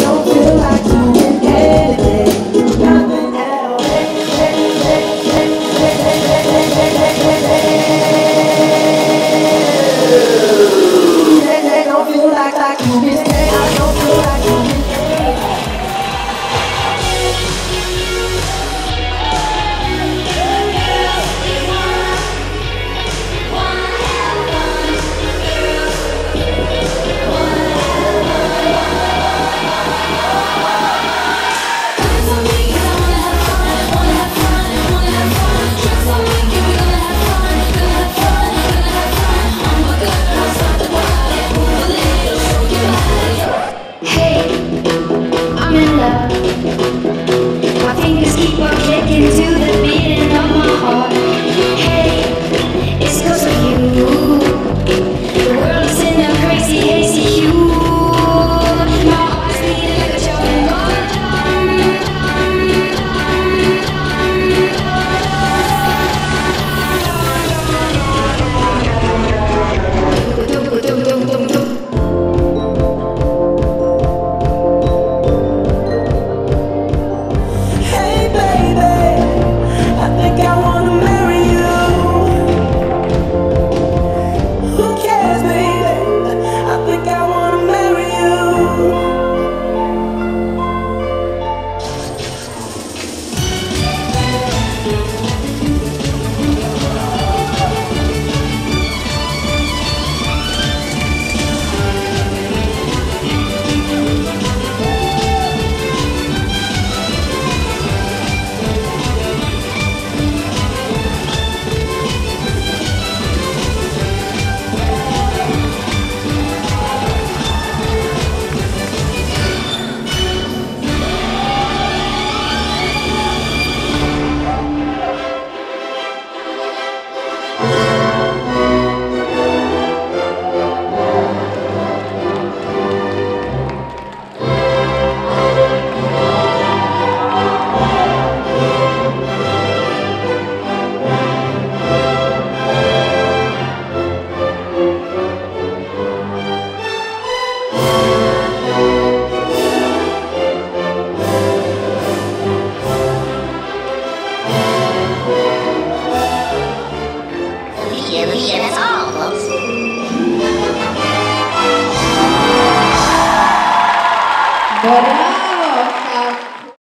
don't feel like doing anything, nothing at all. I don't feel like doing anything. I don't feel like doing anything. My fingers keep on clicking to the beating of my heart. Hey, it's 'cause of you. The world is in a crazy, hazy hue. My heart's beating like a chopping Yeah, that's all, folks. But